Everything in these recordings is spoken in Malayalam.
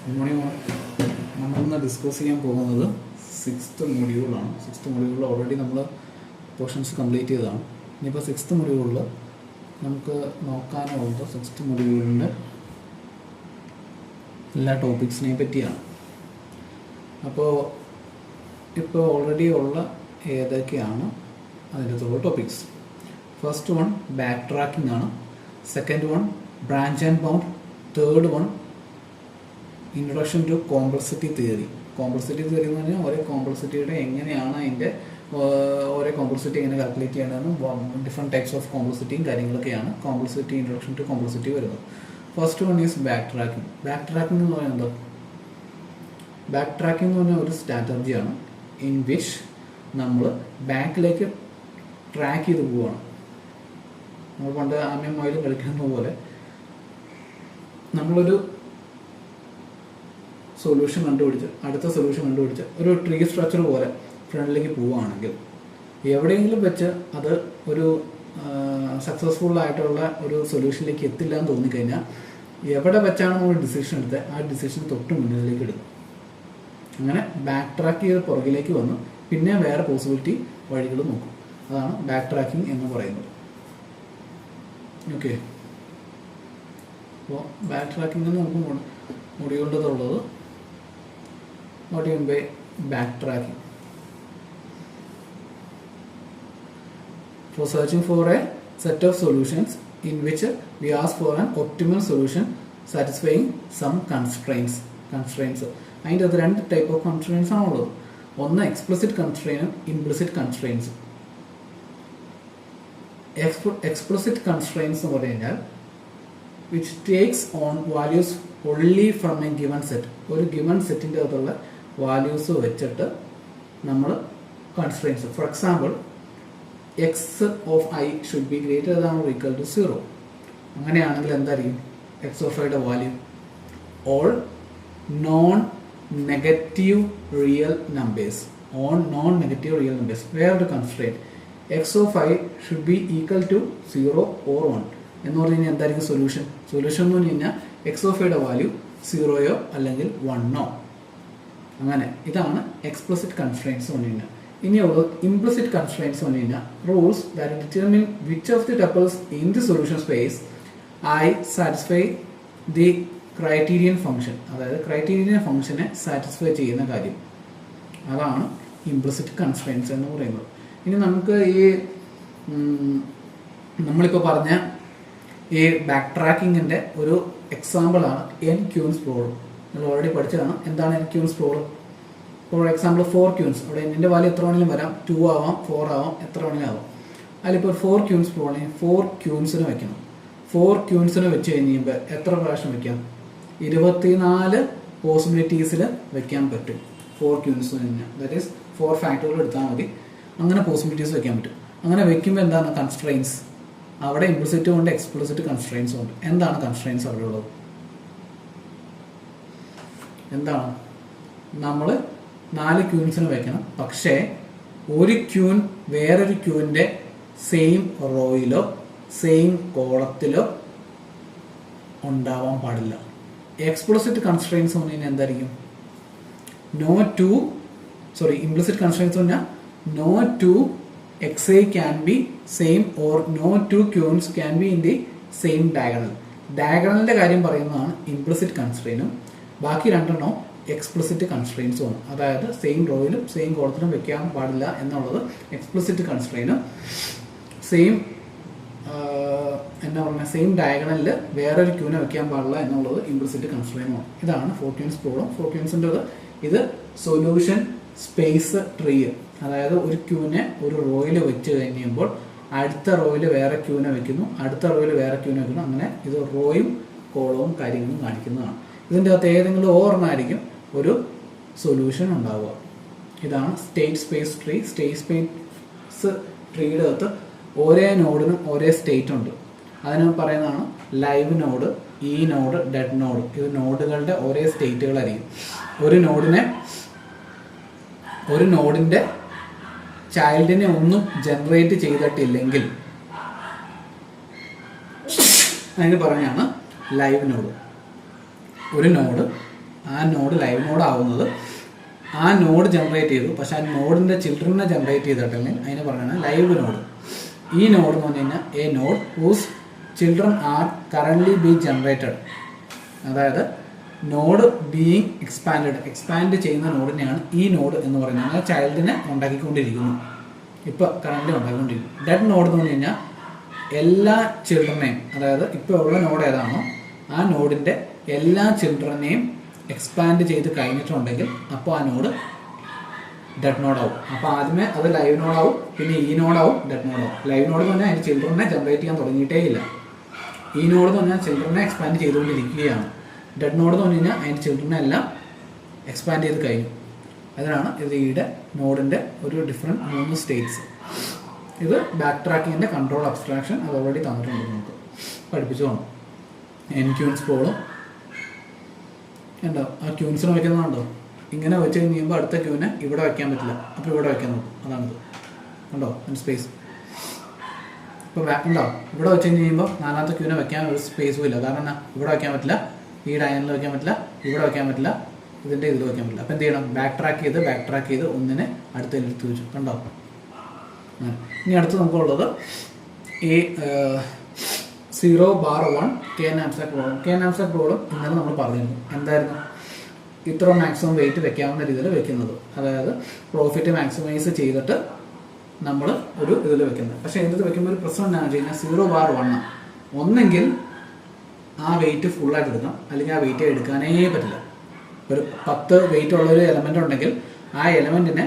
Good morning all. നമ്മൾ ഡിസ്കസ് ചെയ്യാൻ പോകുന്നത് സിക്സ്ത് മൊഡ്യൂളാണ്. സിക്സ്ത് മൊഡ്യൂളിൽ ഓൾറെഡി നമ്മൾ പോർഷൻസ് കംപ്ലീറ്റ് ചെയ്തതാണ്. ഇനിയിപ്പോൾ സിക്സ്ത് മൊഡ്യൂളിൽ നമുക്ക് നോക്കാനുള്ളത് സിക്സ്ത് മൊഡ്യൂളിൻ്റെ എല്ലാ ടോപ്പിക്സിനെയും പറ്റിയാണ്. അപ്പോൾ ഇപ്പോൾ ഓൾറെഡി ഉള്ള ഏതൊക്കെയാണ് അതിൻ്റെ topics? First one back tracking. Second one branch and bound. Third one introduction to complexity theory. Complexity theory എന്ന് പറഞ്ഞാൽ ഓരോ കോംപ്ലക്സിറ്റിയുടെ എങ്ങനെയാണ് അതിൻ്റെ ഓരോ കോംപ്ലക്സിറ്റി എങ്ങനെ കാൽക്കുലേറ്റ് ചെയ്യേണ്ടതെന്ന് ഡിഫറെൻറ്റ് ടൈപ്സ് ഓഫ് കോംപ്ലക്സിറ്റിയും കാര്യങ്ങളൊക്കെയാണ് കോംപ്ലക്സിറ്റി ഇൻട്രൊഡക്ഷൻ ടു കോംപ്ലക്സിറ്റി വരുന്നത്. First one is back tracking. Back tracking എന്ന് പറയുന്നത് ബാക്ക് ട്രാക്കിംഗ് എന്ന് പറഞ്ഞാൽ ഒരു സ്ട്രാറ്റജിയാണ് ഇൻ വിച്ച് നമ്മൾ ബാക്കിലേക്ക് ട്രാക്ക് ചെയ്ത് പോവുകയാണ്. നമ്മൾ പണ്ട് ആമയും മൊയിലും കളിക്കുന്ന പോലെ നമ്മളൊരു സൊല്യൂഷൻ കണ്ടുപിടിച്ച് അടുത്ത സൊല്യൂഷൻ കണ്ടുപിടിച്ച് ഒരു ട്രീ സ്ട്രക്ചർ പോലെ ഫ്രണ്ടിലേക്ക് പോവുകയാണെങ്കിൽ എവിടെയെങ്കിലും വെച്ച് അത് ഒരു സക്സസ്ഫുൾ ആയിട്ടുള്ള ഒരു സൊല്യൂഷനിലേക്ക് എത്തില്ല എന്ന് തോന്നിക്കഴിഞ്ഞാൽ എവിടെ വെച്ചാണ് നമ്മൾ ഡിസിഷൻ എടുത്തത് ആ ഡിസിഷൻ തൊട്ട് മുന്നിലേക്ക് എടുക്കും. അങ്ങനെ ബാക്ക് ട്രാക്ക് ചെയ്ത് പുറകിലേക്ക് വന്ന് പിന്നെ വേറെ പോസിബിലിറ്റി വഴികൾ നോക്കും. അതാണ് ബാക്ക് ട്രാക്കിംഗ് എന്ന് പറയുന്നത്. ഓക്കെ, അപ്പോൾ ബാക്ക് ട്രാക്കിംഗ് നമുക്ക് മുടികൊണ്ടതുള്ളത്. What do you mean by backtracking? For searching for a set of solutions in which we ask for an optimal solution satisfying some constraints. അതിൻ്റെ അത് രണ്ട് ടൈപ്പ് ഓഫ് കൺസ്ട്രെയിൻസ് ആണുള്ളത്. ഒന്ന് എക്സ്പ്ലിസിറ്റ് കൺസ്ട്രെയിനും ഇംപ്ലിസിറ്റ് കൺസ്ട്രെയിൻസും. എക്സ്പ്ലിസിറ്റ് കൺസ്ട്രെയിൻസ് എന്ന് പറഞ്ഞു കഴിഞ്ഞാൽ which takes on values only from a given set. ഒരു ഗിവൺ സെറ്റിൻ്റെ അകത്തുള്ള വാല്യൂസ് വെച്ചിട്ട് നമ്മൾ constraints, for example x of i should be greater than or equal to 0. അങ്ങനെയാണെങ്കിൽ എന്തായിരിക്കും എക്സ് ഓഫ് ഐയുടെ value? All non negative real numbers. വേറൊരു constraint x of i should be equal to 0 or 1 എന്ന് പറഞ്ഞു കഴിഞ്ഞാൽ എന്തായിരിക്കും സൊല്യൂഷൻ എന്ന് പറഞ്ഞു കഴിഞ്ഞാൽ എക്സ് ഓഫ് ഐയുടെ വാല്യൂ 0 അല്ലെങ്കിൽ 1. അങ്ങനെ ഇതാണ് എക്സ്പ്ലിസിറ്റ് കൺസ്ട്രെയിൻസ് പറഞ്ഞു കഴിഞ്ഞാൽ. ഇനിയുള്ളത് ഇംപ്ലിസിറ്റ് കൺസ്ട്രെയിൻസ് പറഞ്ഞു കഴിഞ്ഞാൽ rules that determine which of the tuples in the solution space I satisfy the criterion function. അതായത് ക്രൈറ്റീരിയൻ ഫംഗ്ഷനെ സാറ്റിസ്ഫൈ ചെയ്യുന്ന കാര്യം, അതാണ് ഇംപ്ലിസിറ്റ് കൺസ്ട്രെയിൻസ് എന്ന് പറയുന്നത്. ഇനി നമുക്ക് ഈ നമ്മളിപ്പോൾ പറഞ്ഞ ഈ ബാക്ക് ട്രാക്കിങ്ങിൻ്റെ ഒരു എക്സാമ്പിളാണ് എൻ ക്യൂൻസ് പ്രോബ്ലം. നിങ്ങൾ ഓൾറെഡി പഠിച്ചതാണ് എന്താണ് N queens problem. For example 4 queens, അവിടെ എന്നിൻ്റെ വാല്യൂ എത്ര വേണമെങ്കിലും വരാം, 2 ആവാം, 4 ആവാം, എത്ര വേണമെങ്കിലും ആവാം. അതിലിപ്പോൾ 4 ക്യൂൻസ് പ്രോബ്ലം 4 ക്യൂൻസിന് വെക്കണം. 4 ക്യൂൻസിന് വെച്ച് കഴിയുമ്പോൾ എത്ര പ്രാവശ്യം വയ്ക്കാം? 24 പോസിബിലിറ്റീസിൽ വെക്കാൻ പറ്റും. 4 ക്യൂൻസ് കഴിഞ്ഞാൽ ദാറ്റ് ഈസ് 4 ഫാക്ടറുകൾ എടുത്താൽ മതി, അങ്ങനെ പോസിബിലിറ്റീസ് വെക്കാൻ പറ്റും. അങ്ങനെ വെക്കുമ്പോൾ എന്താണ് കൺസ്ട്രെയിൻസ്? അവിടെ ഇംപ്ലിസിറ്റും ഉണ്ട് എക്സ്പ്ലിസിറ്റ് കൺസ്ട്രെയിൻസും ഉണ്ട്. എന്താണ് കൺസ്ട്രെയിൻസ് അവിടെ ഉള്ളത്? എന്താണ്? നമ്മൾ 4 ക്യൂൻസിന് വെക്കണം, പക്ഷേ ഒരു ക്യൂൻ വേറൊരു ക്യൂവിൻ്റെ സെയിം റോയിലോ സെയിം കോളത്തിലോ ഉണ്ടാവാൻ പാടില്ല. എക്സ്പ്ലിസിറ്റ് കൺസ്ട്രെയിൻസ് പറഞ്ഞു കഴിഞ്ഞാൽ എന്തായിരിക്കും? ഇംപ്ലിസിറ്റ് കൺസ്ട്രെയിൻസ് പറഞ്ഞാൽ no two xi can be same or no two queues can be in the same diagonal. ഡയഗണലിൻ്റെ കാര്യം പറയുന്നതാണ് ഇംപ്ലിസിറ്റ് കൺസ്ട്രെയിനും, ബാക്കി രണ്ടെണ്ണോ എക്സ്പ്ലിസിറ്റ് കൺസ്ട്രെയിൻസും ആണ്. അതായത് സെയിം റോയിലും സെയിം കോളത്തിലും വെക്കാൻ പാടില്ല എന്നുള്ളത് എക്സ്പ്ലിസിറ്റ് കൺസ്ട്രെയിനും, സെയിം സെയിം ഡയഗണലിൽ വേറൊരു ക്യൂനെ വെക്കാൻ പാടില്ല എന്നുള്ളത് ഇംപ്ലിസിറ്റ് കൺസ്ട്രെയിനുമാണ്. ഇതാണ് 4 ക്യൂൻസ് പ്രോബ്ലം. 4 ക്യൂൻസിൻ്റെത് ഇത് സൊല്യൂഷൻ സ്പേസ് ട്രീ. അതായത് ഒരു ക്യൂനെ ഒരു റോയിൽ വെച്ച് കഴിയുമ്പോൾ അടുത്ത റോയിൽ വേറെ ക്യൂനെ വെക്കുന്നു, അടുത്ത റോയിൽ വേറെ ക്യൂനെ വെക്കുന്നു. അങ്ങനെ ഇത് റോയും കോളവും കാര്യങ്ങളും കാണിക്കുന്നതാണ്. ഇതിൻ്റെ അകത്ത് ഏതെങ്കിലും ഓർമ്മയായിരിക്കും ഒരു സൊല്യൂഷൻ ഉണ്ടാവുക. ഇതാണ് state space tree. State space ട്രീയുടെ അകത്ത് ഓരോ നോഡിനും ഓരോ സ്റ്റേറ്റ് ഉണ്ട്. അതിന് പറയുന്നതാണ് ലൈവ് നോഡ്, ഈ നോഡ്, ഡെഡ് നോഡ്. ഇത് നോഡുകളുടെ ഓരോ സ്റ്റേറ്റുകളായിരിക്കും. ഒരു നോഡിൻ്റെ ചൈൽഡിനെ ഒന്നും ജനറേറ്റ് ചെയ്തിട്ടില്ലെങ്കിൽ അതിന് പറഞ്ഞാണ് ലൈവ് നോഡ്. ഒരു നോഡ് ആ നോഡ് ലൈവ് നോഡ് ആവുന്നത് ആ നോഡ് ജനറേറ്റ് ചെയ്തു, പക്ഷെ ആ നോഡിൻ്റെ ചിൽഡ്രനെ ജനറേറ്റ് ചെയ്തിട്ടുണ്ടെങ്കിൽ അതിന് പറയുന്നത് ലൈവ് നോഡ്. ഈ നോഡ് എന്ന് പറഞ്ഞു കഴിഞ്ഞാൽ a node whose children are currently being generated. അതായത് നോഡ് ബീയിങ് എക്സ്പാൻഡ് ചെയ്യുന്ന നോഡിനെയാണ് ഈ നോഡ് എന്ന് പറയുന്നത്. അങ്ങനെ ചൈൽഡിനെ ഉണ്ടാക്കിക്കൊണ്ടിരിക്കുന്നു, ഇപ്പോൾ കറൻ്റ് ഉണ്ടാക്കിക്കൊണ്ടിരിക്കുന്നു. ഡെഡ് നോഡ് എന്ന് പറഞ്ഞു കഴിഞ്ഞാൽ എല്ലാ ചിൽഡ്രനെയും, അതായത് ഇപ്പോൾ ഉള്ള നോഡ് ഏതാണോ ആ നോഡിൻ്റെ എല്ലാ ചിൽഡ്രനെയും എക്സ്പാൻഡ് ചെയ്ത് കഴിഞ്ഞിട്ടുണ്ടെങ്കിൽ അപ്പോൾ ആ നോഡ് ഡെഡ് നോഡാവും. അപ്പോൾ ആദ്യമേ അത് ലൈവ് നോഡാവും, പിന്നെ ഈ നോഡാവും, ഡെഡ് നോഡാവും. ലൈവ് നോഡ് എന്ന് പറഞ്ഞാൽ അതിൻ്റെ ചിൽഡ്രനെ ജനറേറ്റ് ചെയ്യാൻ തുടങ്ങിയിട്ടേ ഇല്ല. ഈ നോഡ് എന്ന് പറഞ്ഞാൽ ചിൽഡ്രനെ എക്സ്പാൻഡ് ചെയ്തുകൊണ്ടിരിക്കുകയാണ്. ഡെഡ് നോഡ് എന്ന് പറഞ്ഞു കഴിഞ്ഞാൽ അതിൻ്റെ ചിൽഡ്രനെ എല്ലാം എക്സ്പാൻഡ് ചെയ്ത് കഴിഞ്ഞു. അതിനാണ് ഇത് ഈയുടെ നോഡിൻ്റെ ഒരു ഡിഫറെൻറ്റ് 3 സ്റ്റേറ്റ്സ്. ഇത് ബാക്ക് ട്രാക്കിങ്ങിൻ്റെ കൺട്രോൾ അബ്സ്ട്രാക്ഷൻ അത് ഓൾറെഡി തന്നിട്ടുണ്ട്, നമുക്ക് പഠിപ്പിച്ചു പോകണം. എൻ ക്യൂൻസ് പോളും ഉണ്ടോ, ആ ക്യൂൻസിനെ വയ്ക്കുന്നതുണ്ടോ, ഇങ്ങനെ വെച്ച് കഴിയുമ്പോൾ അടുത്ത ക്യൂവിനെ ഇവിടെ വയ്ക്കാൻ പറ്റില്ല, അപ്പോൾ ഇവിടെ വയ്ക്കാൻ നോക്കും. അതാണിത് ഉണ്ടോ സ്പേസ്. ഇപ്പോൾ ഉണ്ടോ ഇവിടെ വെച്ച് കഴിയുമ്പോൾ 4ാമത്തെ ക്യൂവിനെ വെക്കാൻ ഒരു സ്പേസും ഇല്ല. കാരണം എന്നാ, ഇവിടെ വയ്ക്കാൻ പറ്റില്ല, ഈ ഡയനിൽ വയ്ക്കാൻ പറ്റില്ല, ഇവിടെ വയ്ക്കാൻ പറ്റില്ല, ഇതിൻ്റെ ഇതിൽ വയ്ക്കാൻ പറ്റില്ല. അപ്പോൾ എന്ത് ചെയ്യണം, ബാക്ക് ട്രാക്ക് ചെയ്ത് ഒന്നിനെ അടുത്തെടുത്ത് വെച്ചു. കണ്ടോ. ഇനി അടുത്ത് നമുക്കുള്ളത് ഈ 0/1 k-knapsack പ്രോബ്ലം. k-knapsack പ്രോബ്ലം ഇന്നലെ നമ്മൾ പറഞ്ഞിരുന്നു. എന്തായിരുന്നു, ഇത്ര മാക്സിമം വെയിറ്റ് വെക്കാവുന്ന രീതിയിൽ വെക്കുന്നത്, അതായത് പ്രോഫിറ്റ് മാക്സിമൈസ് ചെയ്തിട്ട് നമ്മൾ ഒരു ഇതിൽ വെക്കുന്നത്. പക്ഷേ ഇതിൽ വെക്കുമ്പോൾ ഒരു പ്രശ്നം എന്താണെന്ന് വെച്ച് കഴിഞ്ഞാൽ 0/1 ഒന്നെങ്കിൽ ആ വെയിറ്റ് ഫുള്ളായിട്ട് എടുക്കണം, അല്ലെങ്കിൽ ആ വെയിറ്റ് എടുക്കാനേ പറ്റില്ല. ഒരു 10 വെയിറ്റ് ഉള്ളൊരു എലമെൻ്റ് ഉണ്ടെങ്കിൽ ആ എലമെൻറ്റിനെ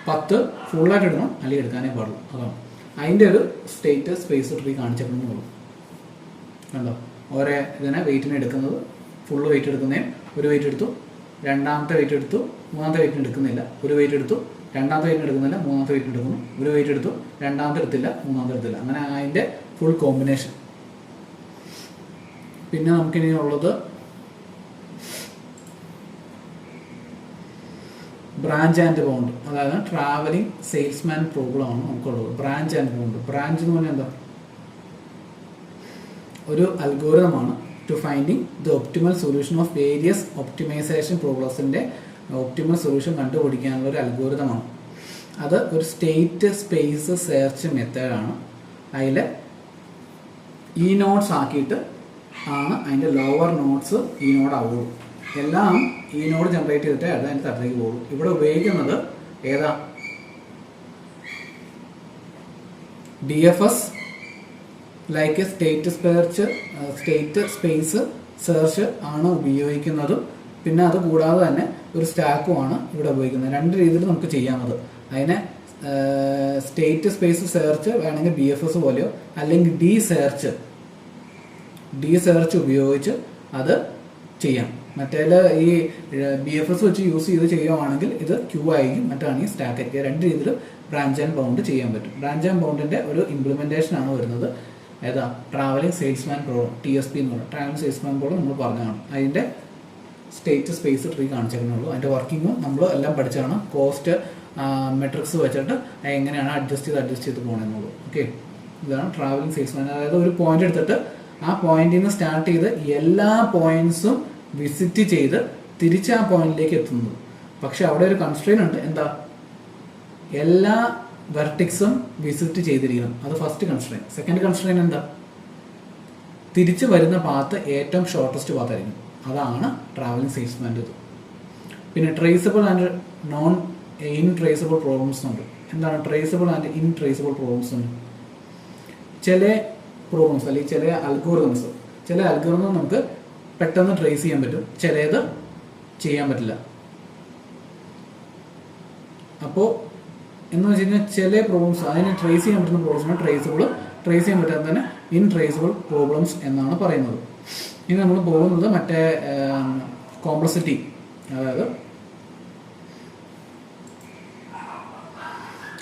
10 ഫുള്ളായിട്ട് എടുക്കണം, അല്ലെങ്കിൽ എടുക്കാനേ പാടുള്ളൂ. അതാണ് അതിൻ്റെ ഒരു സ്റ്റേറ്റ് സ്പേസ് ട്രീ കാണിച്ചിട്ടുണ്ടെന്നുള്ളൂ. കണ്ടോ, ഓരോ ഇതിനെ വെയിറ്റിനെ എടുക്കുന്നത്, ഫുള്ള് വെയിറ്റ് എടുക്കുന്നതിന് ഒരു വെയിറ്റ് എടുത്തു, രണ്ടാമത്തെ വെയിറ്റ് എടുത്തു, മൂന്നാമത്തെ വെയിറ്റിന് എടുക്കുന്നില്ല, ഒരു വെയിറ്റ് എടുത്തു, രണ്ടാമത്തെ വെയിറ്റിന് എടുക്കുന്നില്ല, മൂന്നാമത്തെ വെയിറ്റിന് എടുക്കുന്നു, ഒരു വെയിറ്റ് എടുത്തു, രണ്ടാമത്തെ എടുത്തില്ല, മൂന്നാമത്തെ എടുത്തില്ല. അങ്ങനെ അതിൻ്റെ ഫുൾ കോമ്പിനേഷൻ. പിന്നെ നമുക്കിനി ഉള്ളത് ബ്രാഞ്ച് ആൻഡ് ബൗണ്ട്, അതായത് ട്രാവലിംഗ് സെയിൽസ്മാൻ പ്രോബ്ലം ആണ് നമുക്കുള്ളത്. Branch and bound. ബ്രാഞ്ച് എന്ന് പറഞ്ഞാൽ എന്താ, ഒരു അൽഗോരിതമാണ് to finding the optimal solution of various optimisation പ്രോബ്ലംസിൻ്റെ ഒപ്റ്റിമൽ സൊല്യൂഷൻ കണ്ടുപിടിക്കാനുള്ള ഒരു അൽഗോരിതമാണ്. അത് ഒരു സ്റ്റേറ്റ് സ്പേസ് സെർച്ച് മെത്തേഡാണ്. അതിൽ ഈ നോട്ട്സ് ആക്കിയിട്ട് ആണ് അതിൻ്റെ ലോവർ നോട്ട്സ് ഈ നോഡ് ആവുള്ളൂ. എല്ലാം ഈ നോഡ് ജനറേറ്റ് ചെയ്തിട്ടേ അത് അതിൻ്റെ തട്ടിലേക്ക് പോകുള്ളൂ. ഇവിടെ ഉപയോഗിക്കുന്നത് ഏതാ, DFS like state space search ആണ് ഉപയോഗിക്കുന്നത്. പിന്നെ അത് കൂടാതെ തന്നെ ഒരു സ്റ്റാക്കുമാണ് ഇവിടെ ഉപയോഗിക്കുന്നത്. 2 രീതിയിൽ നമുക്ക് ചെയ്യാവുന്നത്. അതിനെ സ്റ്റേറ്റ് സ്പേസ് സെർച്ച് വേണമെങ്കിൽ BFS പോലെയോ, അല്ലെങ്കിൽ ഡി സെർച്ച് ഉപയോഗിച്ച് അത് ചെയ്യാം. മറ്റേ ഈ BFS വെച്ച് യൂസ് ചെയ്ത് ചെയ്യുകയാണെങ്കിൽ ഇത് ക്യൂ ആയിരിക്കും, മറ്റാണെങ്കിൽ സ്റ്റാക്ക് ആയിരിക്കും. 2 രീതിയിൽ ബ്രാഞ്ച് ആൻഡ് ബൗണ്ട് ചെയ്യാൻ പറ്റും. ബ്രാഞ്ച് ആൻഡ് ബൗണ്ടിൻ്റെ ഒരു ഇംപ്ലിമെൻറ്റേഷൻ ആണ് വരുന്നത്. ഏതാ, ട്രാവലിംഗ് സെയിൽസ്മാൻ പ്രോബ്ലം, TSP എന്ന് പറയുന്നത്. ട്രാവലിംഗ് സെയിൽസ്മാൻ പ്രോബ്ലം നമ്മൾ പറഞ്ഞതാണ്. അതിൻ്റെ സ്റ്റേറ്റ് സ്പേസ് ട്രീ കാണിച്ചേക്കുന്നുള്ളൂ. അതിൻ്റെ വർക്കിങ്ങും നമ്മൾ എല്ലാം പഠിച്ചാണ്. കോസ്റ്റ് മെട്രിക്സ് വെച്ചിട്ട് എങ്ങനെയാണ് അഡ്ജസ്റ്റ് ചെയ്ത് പോകണമെന്നുള്ളൂ. ഓക്കെ, ഇതാണ് ട്രാവലിംഗ് സെയിൽസ്മാൻ. അതായത് ഒരു പോയിന്റ് എടുത്തിട്ട് ആ പോയിന്റിൽ നിന്ന് സ്റ്റാർട്ട് ചെയ്ത് എല്ലാ പോയിന്റ്സും വിസിറ്റ് ചെയ്ത് തിരിച്ച് ആ പോയിന്റിലേക്ക് എത്തുന്നത്. പക്ഷെ അവിടെ ഒരു കൺസ്ട്രെയിൻ ഉണ്ട്. എന്താ, എല്ലാ വെർട്ടിക്സും വിസിറ്റ് ചെയ്തിരിക്കണം. അത് ഫസ്റ്റ് കൺസ്ട്രെയിൻ. സെക്കൻഡ് കൺസ്ട്രെയിൻ എന്താ, തിരിച്ചു വരുന്ന പാത്ത് ഏറ്റവും ഷോർട്ടസ്റ്റ് പാത്തായിരിക്കും. അതാണ് ട്രാവലിംഗ് സെയിൽസ്മാൻ്റെ ഇത്. പിന്നെ ട്രേസബിൾ ആൻഡ് നോൺ ഇൻട്രേസബിൾ പ്രോബ്ലംസ് ഉണ്ട്. എന്താണ് ട്രേസബിൾ ആൻഡ് ഇൻട്രേസബിൾ പ്രോബ്ലംസ് ഉണ്ട്? ചില പ്രോബ്ലംസ് അല്ലെങ്കിൽ ചില അൽഗോറിതംസ് നമുക്ക് പെട്ടെന്ന് ട്രേസ് ചെയ്യാൻ പറ്റും, ചിലത് ചെയ്യാൻ പറ്റില്ല. അപ്പോൾ എന്ന് വെച്ച് കഴിഞ്ഞാൽ ചില പ്രോബ്ലംസ് അതിനെ ട്രേസ് ചെയ്യാൻ പറ്റുന്ന പ്രോബ്ലംസിന് ട്രേസ് ചെയ്യാൻ പറ്റാത്തതിന് ഇൻട്രേസബിൾ പ്രോബ്ലംസ് എന്നാണ് പറയുന്നത്. ഇനി നമ്മൾ പോകുന്നത് മറ്റേ കോംപ്ലക്സിറ്റി, അതായത്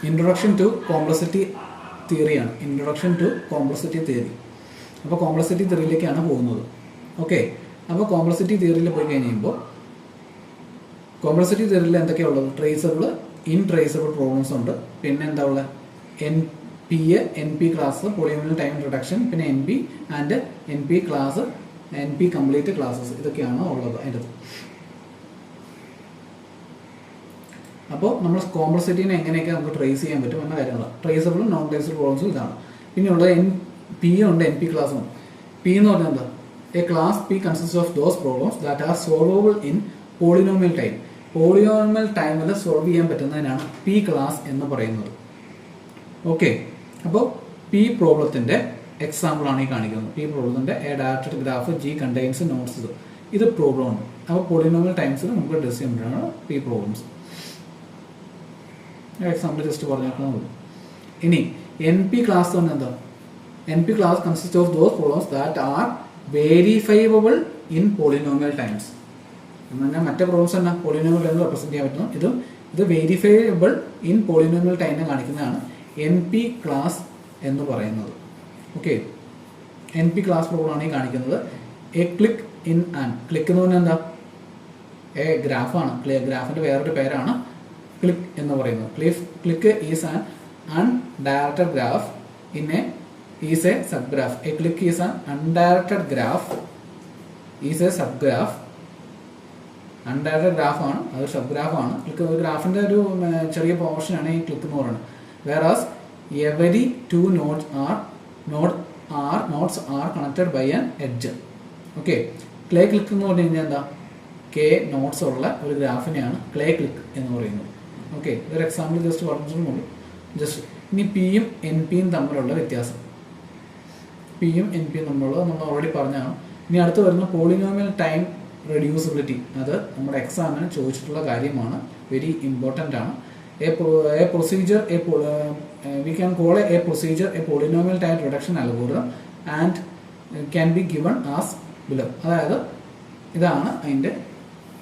ഇൻട്രൊഡക്ഷൻ ടു കോംപ്ലക്സിറ്റി തിയറിയാണ്. അപ്പോൾ കോംപ്ലക്സിറ്റി തിയറിയിലേക്കാണ് പോകുന്നത്. ഓക്കെ, അപ്പോൾ കോംപ്ലക്സിറ്റി തിയറിയിൽ പോയി കഴിയുമ്പോൾ കോംപ്ലക്സിറ്റി തിയറിയിൽ എന്തൊക്കെയാണ് ഉള്ളത്? ട്രേസബിൾ, ഇൻട്രേസബിൾ പ്രോബ്ലംസ് ഉണ്ട്. പിന്നെ എന്താ ഉള്ളത്? NP class, polynomial time reduction, പിന്നെ NP and NP class, NP complete classes, ഇതൊക്കെയാണ് ഉള്ളത് അതിൻ്റെ. അപ്പോൾ നമ്മൾ കോംപ്ലക്സിറ്റീനെ എങ്ങനെയൊക്കെ നമുക്ക് ട്രേസ് ചെയ്യാൻ പറ്റും എന്ന കാര്യങ്ങളാണ്. ട്രേസബിളും നോൺ ട്രേസബിൾ പ്രോബ്ലംസും ഇതാണ്. പിന്നെയുള്ളത് പി ഉണ്ട്, NP ക്ലാസ് ഉണ്ട്. പി എന്ന് പറഞ്ഞാൽ എന്താ? A class P consist of those problems that R solvable in polynomial time. Polynomial ടൈമിൽ സോൾവ് ചെയ്യാൻ പറ്റുന്നതിനാണ് പി ക്ലാസ് എന്ന് പറയുന്നത്. ഓക്കെ, അപ്പോൾ പി പ്രോബ്ലത്തിന്റെ എക്സാമ്പിൾ ആണ് ഈ കാണിക്കുന്നത്. പി പ്രോബ്ലത്തിന്റെ a directed graph G contains nodes. ഇത് പ്രോബ്ലം ആണ്. അപ്പോൾ പോളിനോമിയൽ ടൈംസിൽ നമുക്ക് ഡിസ് ചെയ്യുമ്പോഴാണ് പി പ്രോബ്ലംസ്. എക്സാമ്പിൾ ജസ്റ്റ് പറഞ്ഞേക്കുന്നത്. ഇനി NP ക്ലാസ് തന്നെ എന്താ? NP class consist of those problems that are verifiable in polynomial times. എന്ന് പറഞ്ഞാൽ മറ്റേ പ്രോബ്ലംസ് തന്നെ പോളിനോമിയൽ ടൈമിൽ റെപ്രസെന്റ് ചെയ്യാൻ പറ്റുന്നു. ഇത് വെരിഫൈബിൾ ഇൻ പോളിനോമിയൽ ടൈമിനെ കാണിക്കുന്നതാണ് NP ക്ലാസ് എന്ന് പറയുന്നത്. ഓക്കെ, NP ക്ലാസ് പ്രോബ്ലം ആണ് ഈ കാണിക്കുന്നത്. A click in an. Click എന്ന് പറഞ്ഞാൽ എന്താ? എ ഗ്രാഫാണ്. ഗ്രാഫിന്റെ വേറൊരു പേരാണ് ക്ലിക്ക് എന്ന് പറയുന്നത്. Click is an undirected graph is a subgraph. A click is an undirected graph is a subgraph. Undirected graph ആണ്, അത് സബ്ഗ്രാഫ് ആണ്. ക്ലിക്ക് ഒരു ഗ്രാഫിന്റെ ഒരു ചെറിയ പോർഷൻ ആണ് ഈ ക്ലിക്ക് എന്ന് പറയുന്നത്. Whereas every two nodes are connected by an edge. Okay, clay click എന്ന് പറഞ്ഞു കഴിഞ്ഞാൽ എന്താ? K നോട്ട്സ് ഉള്ള ഒരു ഗ്രാഫിനെയാണ് ക്ലേ ക്ലിക്ക് എന്ന് പറയുന്നത്. ഓക്കെ, ഇതൊരു എക്സാമ്പിൾ ജസ്റ്റ് പറഞ്ഞിട്ടുള്ളൂ. ജസ്റ്റ് ഇനി പിയും NPയും തമ്മിലുള്ള വ്യത്യാസം. പിയും NPയും തമ്മിലുള്ളത് നമ്മൾ ഓൾറെഡി പറഞ്ഞാണ്. ഇനി അടുത്ത് വരുന്ന പോളിനോമിയൽ ടൈം റെഡ്യൂസിബിലിറ്റി. അത് നമ്മുടെ എക്സാമിന് ചോദിച്ചിട്ടുള്ള കാര്യമാണ്. വെരി ഇമ്പോർട്ടൻ്റ് ആണ്. A procedure we can call a procedure a polynomial time reduction algorithm and can be given as below. അതായത് ഇതാണ് അതിൻ്റെ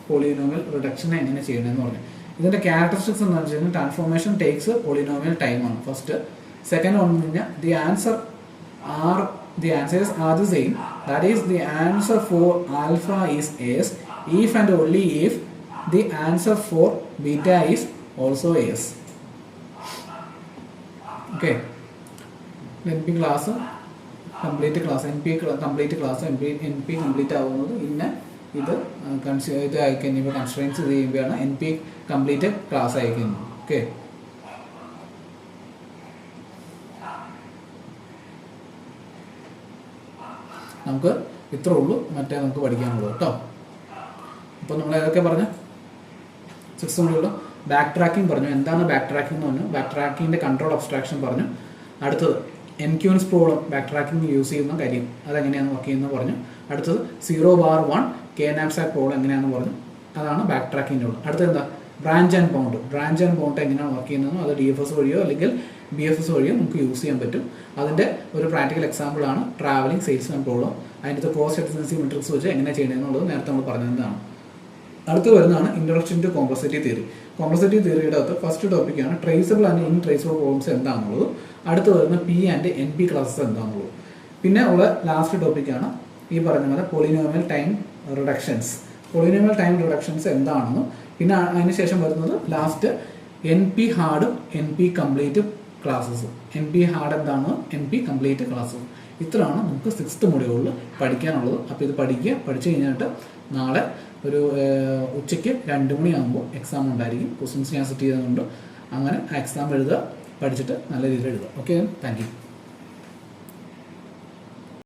പോളിനോമിയൽ റിഡക്ഷൻ എങ്ങനെ ചെയ്യണമെന്ന് പറഞ്ഞു. ഇതിന്റെ ക്യാരക്ടറിസ്റ്റിക്സ് എന്ന് വെച്ചാൽ ട്രാൻസ്ഫോർമേഷൻ ടേക്സ് പോളിനോമിയൽ ടൈം ആണ് ഫസ്റ്റ്. സെക്കൻഡ് വന്നു കഴിഞ്ഞാൽ the answers are the same. That is, the answer for alpha is S if and only if the answer for beta is also S. Okay, NP class complete class NP complete ആവുന്നത് ഇത് അയക്കുന്നത് കൺസ്ട്രെയിൻസ് ചെയ്യുമ്പോഴാണ് NP കംപ്ലീറ്റ് ക്ലാസ് അയക്കുന്നത്. ഓക്കെ, നമുക്ക് ഇത്രേ ഉള്ളൂ, മറ്റേ നമുക്ക് പഠിക്കാനുള്ളൂ കേട്ടോ. അപ്പോൾ നമ്മൾ ഏതൊക്കെ പറഞ്ഞു? 6 കൂടിയുള്ള ബാക്ക് ട്രാക്കിംഗ് പറഞ്ഞു. എന്താണ് ബാക്ക് ട്രാക്കിംഗ് എന്ന് പറഞ്ഞു? ബാക്ക് ട്രാക്കിങ്ങിന്റെ കൺട്രോൾ അബ്സ്ട്രാക്ഷൻ പറഞ്ഞു. അടുത്തത് NQNS problem back tracking use ചെയ്യുന്ന കാര്യം അതെങ്ങനെയാണ് വർക്ക് ചെയ്യുന്നത് പറഞ്ഞു. അടുത്തത് 0/1 K-knapsack പ്രോബ്ലം എങ്ങനെയാണെന്ന് പറഞ്ഞു. അതാണ് ബാക്ക് ട്രാക്കിങ്ങിൻ്റെ ഉള്ളത്. അടുത്തത് എന്താ? ബ്രാഞ്ച് ആൻഡ് ബൗണ്ട് എങ്ങനെയാണ് വർക്ക് ചെയ്യുന്നത്? അത് DFS വഴിയോ അല്ലെങ്കിൽ BFS വഴിയോ നമുക്ക് യൂസ് ചെയ്യാൻ പറ്റും. അതിൻ്റെ ഒരു പ്രാക്ടിക്കൽ എക്സാമ്പിൾ ആണ് ട്രാവലിംഗ് സെയിൽസ്മാൻ പ്രോബ്ലം. അതിൻ്റെ കോസ്റ്റ് എഫിഷ്യൻസി മെട്രിക്സ് വെച്ച് എങ്ങനെ ചെയ്യണമെന്നുള്ളത് നേരത്തെ നമ്മൾ പറഞ്ഞതാണ്. അടുത്ത് വരുന്നതാണ് introduction to complexity theory. Complexity തിയറിയുടെ അകത്ത് ഫസ്റ്റ് ടോപ്പിക്കാണ് ട്രേസബിൾ ആൻഡ് ഇൻട്രേസബിൾ പ്രോബ്ലംസ് എന്താണെന്നുള്ളത്. അടുത്ത് വരുന്ന P ആൻഡ് NP ക്ലാസ്സസ് എന്താണെന്നുള്ളത്. പിന്നെ ഉള്ള ലാസ്റ്റ് ടോപ്പിക്കാണ് ഈ പറഞ്ഞ പോലെ polynomial time reductions. Polynomial time reductions എന്താണെന്നും പിന്നെ അതിനുശേഷം വരുന്നത് ലാസ്റ്റ് NP ഹാർഡും NP കംപ്ലീറ്റും ക്ലാസ്സസും. NP ഹാർഡ് എന്താണ്? NP കംപ്ലീറ്റ് ക്ലാസ്സസും. ഇത്രയാണ് നമുക്ക് 6th മൊഡ്യൂളിൽ പഠിക്കാനുള്ളത്. അപ്പോൾ ഇത് പഠിച്ചു കഴിഞ്ഞിട്ട് നാളെ ഒരു ഉച്ചയ്ക്ക് 2 മണിയാകുമ്പോൾ എക്സാം ഉണ്ടായിരിക്കും. ക്വസ്റ്റ്യൻസ് ഞാൻ സെറ്റ് ചെയ്തതുകൊണ്ട് അങ്ങനെ ആ എക്സാം എഴുതുക, പഠിച്ചിട്ട് നല്ല രീതിയിൽ എഴുതുക. Okay, thank you.